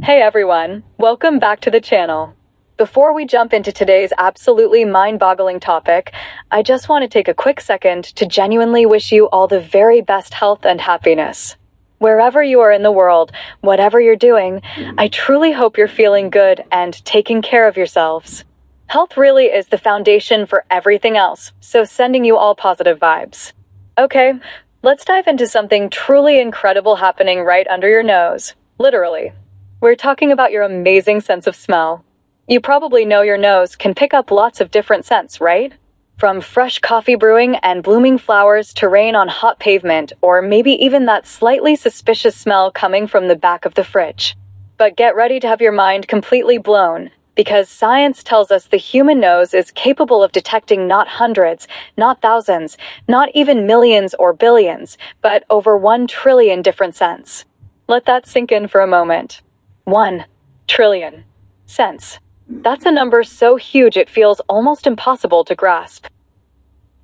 Hey everyone, welcome back to the channel. Before we jump into today's absolutely mind-boggling topic, I just want to take a quick second to genuinely wish you all the very best health and happiness. Wherever you are in the world, whatever you're doing, I truly hope you're feeling good and taking care of yourselves. Health really is the foundation for everything else, so sending you all positive vibes. Okay, let's dive into something truly incredible happening right under your nose, literally. We're talking about your amazing sense of smell. You probably know your nose can pick up lots of different scents, right? From fresh coffee brewing and blooming flowers to rain on hot pavement, or maybe even that slightly suspicious smell coming from the back of the fridge. But get ready to have your mind completely blown, because science tells us the human nose is capable of detecting not hundreds, not thousands, not even millions or billions, but over 1 trillion different scents. Let that sink in for a moment. 1 trillion scents. That's a number so huge it feels almost impossible to grasp.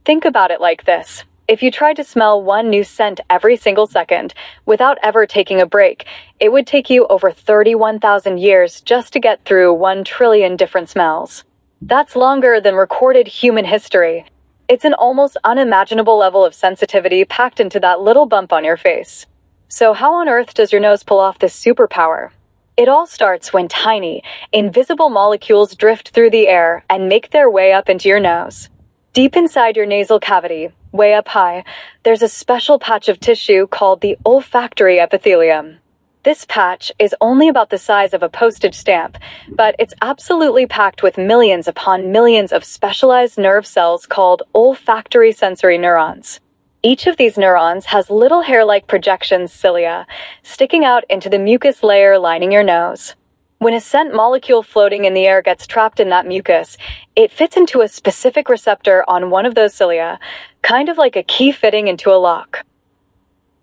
Think about it like this. If you tried to smell one new scent every single second, without ever taking a break, it would take you over 31,000 years just to get through 1 trillion different smells. That's longer than recorded human history. It's an almost unimaginable level of sensitivity packed into that little bump on your face. So how on earth does your nose pull off this superpower? It all starts when tiny, invisible molecules drift through the air and make their way up into your nose. Deep inside your nasal cavity, way up high, there's a special patch of tissue called the olfactory epithelium. This patch is only about the size of a postage stamp, but it's absolutely packed with millions upon millions of specialized nerve cells called olfactory sensory neurons. Each of these neurons has little hair-like projections cilia, sticking out into the mucus layer lining your nose. When a scent molecule floating in the air gets trapped in that mucus, it fits into a specific receptor on one of those cilia, kind of like a key fitting into a lock.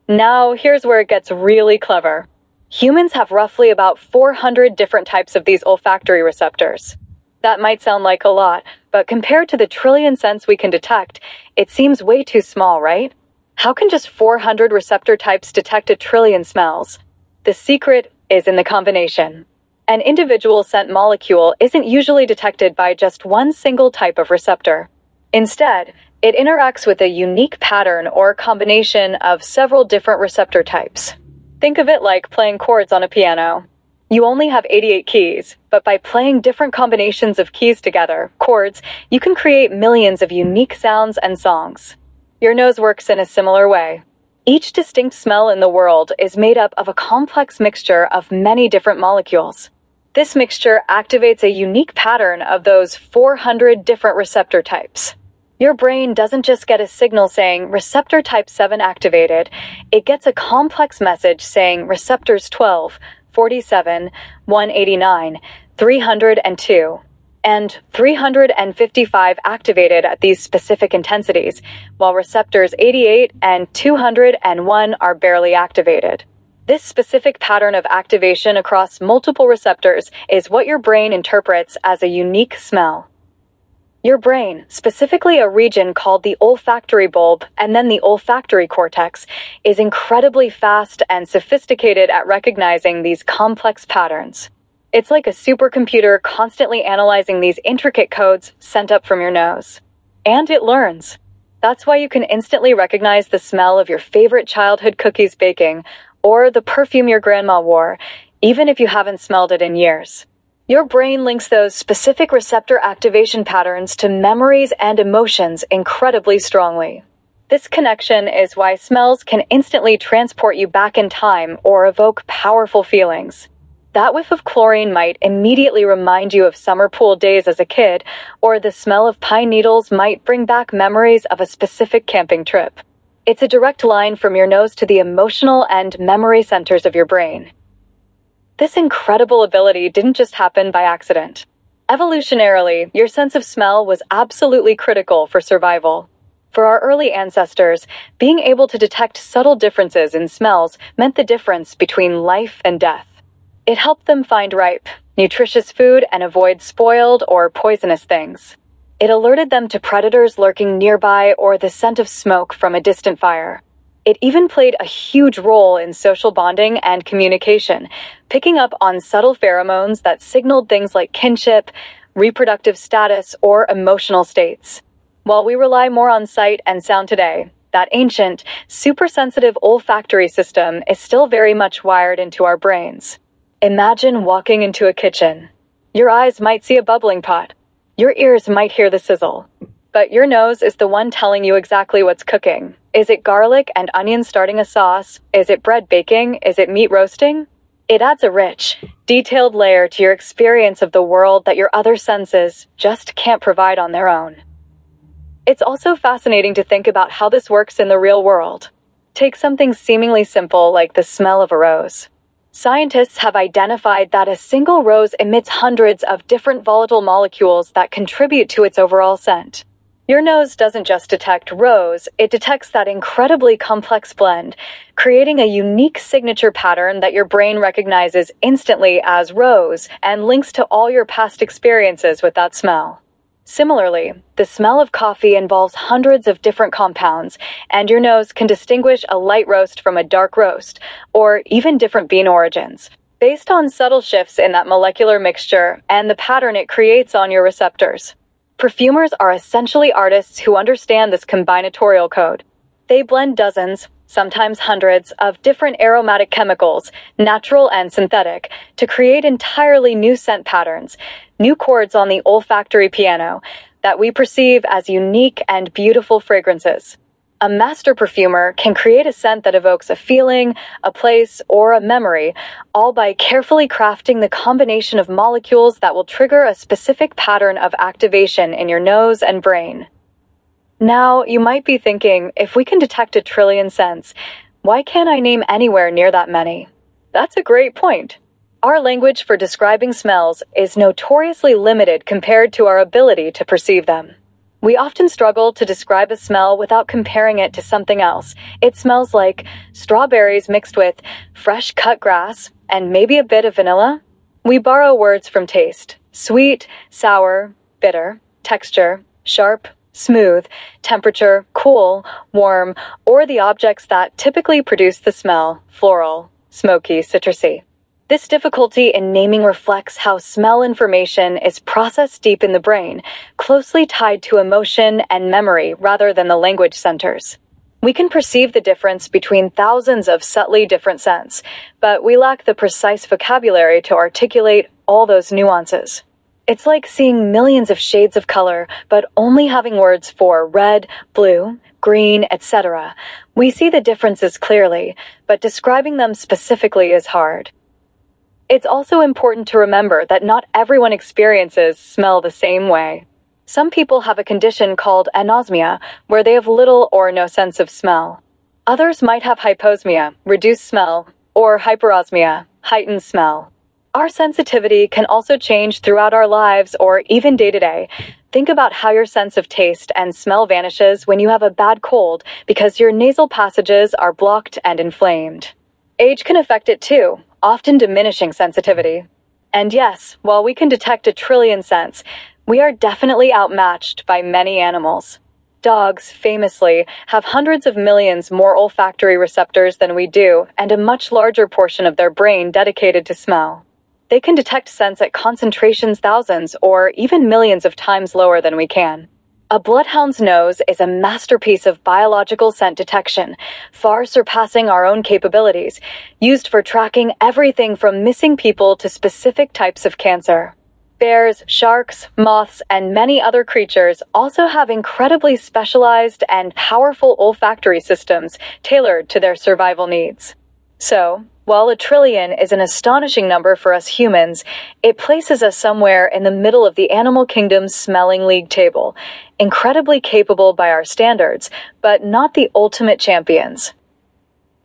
Now, here's where it gets really clever. Humans have roughly about 400 different types of these olfactory receptors. That might sound like a lot, but compared to the trillion scents we can detect, it seems way too small, right? How can just 400 receptor types detect 1 trillion smells? The secret is in the combination. An individual scent molecule isn't usually detected by just one single type of receptor. Instead, it interacts with a unique pattern or combination of several different receptor types. Think of it like playing chords on a piano. You only have 88 keys, but by playing different combinations of keys together, chords, you can create millions of unique sounds and songs. Your nose works in a similar way. Each distinct smell in the world is made up of a complex mixture of many different molecules. This mixture activates a unique pattern of those 400 different receptor types. Your brain doesn't just get a signal saying receptor type 7 activated, it gets a complex message saying receptors 12, 47, 189, 302, and 355 activated at these specific intensities, while receptors 88 and 201 are barely activated. This specific pattern of activation across multiple receptors is what your brain interprets as a unique smell. Your brain, specifically a region called the olfactory bulb and then the olfactory cortex, is incredibly fast and sophisticated at recognizing these complex patterns. It's like a supercomputer constantly analyzing these intricate codes sent up from your nose. And it learns. That's why you can instantly recognize the smell of your favorite childhood cookies baking or the perfume your grandma wore, even if you haven't smelled it in years. Your brain links those specific receptor activation patterns to memories and emotions incredibly strongly. This connection is why smells can instantly transport you back in time or evoke powerful feelings. That whiff of chlorine might immediately remind you of summer pool days as a kid, or the smell of pine needles might bring back memories of a specific camping trip. It's a direct line from your nose to the emotional and memory centers of your brain. This incredible ability didn't just happen by accident. Evolutionarily, your sense of smell was absolutely critical for survival. For our early ancestors, being able to detect subtle differences in smells meant the difference between life and death. It helped them find ripe, nutritious food and avoid spoiled or poisonous things. It alerted them to predators lurking nearby or the scent of smoke from a distant fire. It even played a huge role in social bonding and communication, picking up on subtle pheromones that signaled things like kinship, reproductive status, or emotional states. While we rely more on sight and sound today, that ancient, super-sensitive olfactory system is still very much wired into our brains. Imagine walking into a kitchen. Your eyes might see a bubbling pot. Your ears might hear the sizzle. But your nose is the one telling you exactly what's cooking. Is it garlic and onions starting a sauce? Is it bread baking? Is it meat roasting? It adds a rich, detailed layer to your experience of the world that your other senses just can't provide on their own. It's also fascinating to think about how this works in the real world. Take something seemingly simple like the smell of a rose. Scientists have identified that a single rose emits hundreds of different volatile molecules that contribute to its overall scent. Your nose doesn't just detect rose, it detects that incredibly complex blend, creating a unique signature pattern that your brain recognizes instantly as rose and links to all your past experiences with that smell. Similarly, the smell of coffee involves hundreds of different compounds, and your nose can distinguish a light roast from a dark roast, or even different bean origins, based on subtle shifts in that molecular mixture and the pattern it creates on your receptors. Perfumers are essentially artists who understand this combinatorial code. They blend dozens, sometimes hundreds, of different aromatic chemicals, natural and synthetic, to create entirely new scent patterns, new chords on the olfactory piano, that we perceive as unique and beautiful fragrances. A master perfumer can create a scent that evokes a feeling, a place, or a memory, all by carefully crafting the combination of molecules that will trigger a specific pattern of activation in your nose and brain. Now, you might be thinking, if we can detect 1 trillion scents, why can't I name anywhere near that many? That's a great point. Our language for describing smells is notoriously limited compared to our ability to perceive them. We often struggle to describe a smell without comparing it to something else. It smells like strawberries mixed with fresh cut grass and maybe a bit of vanilla. We borrow words from taste: sweet, sour, bitter, texture, sharp, smooth, temperature, cool, warm, or the objects that typically produce the smell: floral, smoky, citrusy. This difficulty in naming reflects how smell information is processed deep in the brain, closely tied to emotion and memory rather than the language centers. We can perceive the difference between thousands of subtly different scents, but we lack the precise vocabulary to articulate all those nuances. It's like seeing millions of shades of color, but only having words for red, blue, green, etc. We see the differences clearly, but describing them specifically is hard. It's also important to remember that not everyone experiences smell the same way. Some people have a condition called anosmia, where they have little or no sense of smell. Others might have hyposmia, reduced smell, or hyperosmia, heightened smell. Our sensitivity can also change throughout our lives or even day to day. Think about how your sense of taste and smell vanishes when you have a bad cold because your nasal passages are blocked and inflamed. Age can affect it too, often diminishing sensitivity. And yes, while we can detect 1 trillion scents, we are definitely outmatched by many animals. Dogs, famously, have hundreds of millions more olfactory receptors than we do, and a much larger portion of their brain dedicated to smell. They can detect scents at concentrations thousands or even millions of times lower than we can. A bloodhound's nose is a masterpiece of biological scent detection, far surpassing our own capabilities, used for tracking everything from missing people to specific types of cancer. Bears, sharks, moths, and many other creatures also have incredibly specialized and powerful olfactory systems tailored to their survival needs. So, while 1 trillion is an astonishing number for us humans, it places us somewhere in the middle of the animal kingdom's smelling league table, incredibly capable by our standards, but not the ultimate champions.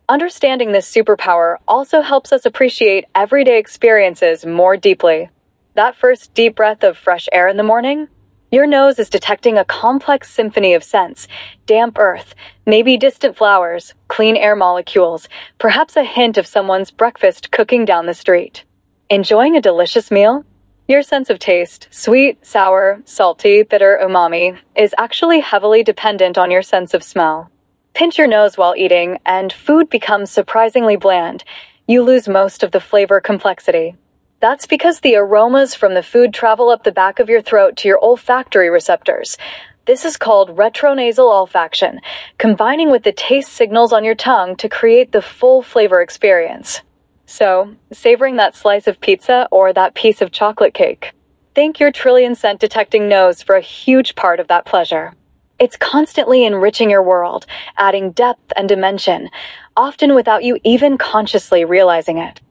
Understanding this superpower also helps us appreciate everyday experiences more deeply. That first deep breath of fresh air in the morning? Your nose is detecting a complex symphony of scents: damp earth, maybe distant flowers, clean air molecules, perhaps a hint of someone's breakfast cooking down the street. Enjoying a delicious meal? Your sense of taste, sweet, sour, salty, bitter, umami, is actually heavily dependent on your sense of smell. Pinch your nose while eating, and food becomes surprisingly bland. You lose most of the flavor complexity. That's because the aromas from the food travel up the back of your throat to your olfactory receptors. This is called retronasal olfaction, combining with the taste signals on your tongue to create the full flavor experience. So, savoring that slice of pizza or that piece of chocolate cake. Thank your trillion scent detecting nose for a huge part of that pleasure. It's constantly enriching your world, adding depth and dimension, often without you even consciously realizing it.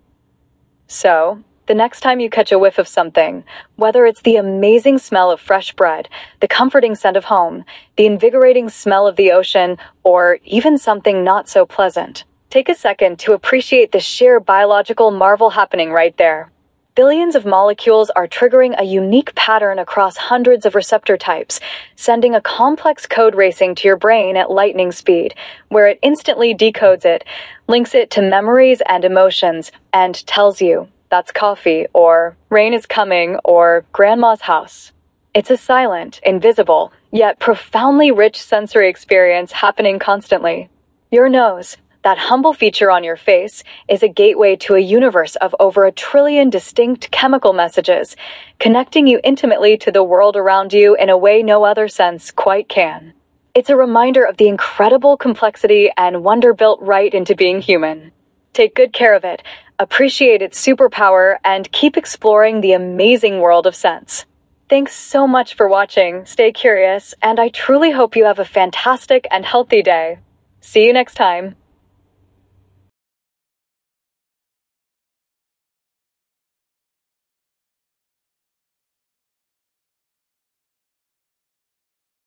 So, the next time you catch a whiff of something, whether it's the amazing smell of fresh bread, the comforting scent of home, the invigorating smell of the ocean, or even something not so pleasant, take a second to appreciate the sheer biological marvel happening right there. Billions of molecules are triggering a unique pattern across hundreds of receptor types, sending a complex code racing to your brain at lightning speed, where it instantly decodes it, links it to memories and emotions, and tells you, that's coffee, or rain is coming, or grandma's house. It's a silent, invisible, yet profoundly rich sensory experience happening constantly. Your nose, that humble feature on your face, is a gateway to a universe of over 1 trillion distinct chemical messages, connecting you intimately to the world around you in a way no other sense quite can. It's a reminder of the incredible complexity and wonder built right into being human. Take good care of it, appreciate its superpower, and keep exploring the amazing world of scents. Thanks so much for watching, stay curious, and I truly hope you have a fantastic and healthy day. See you next time.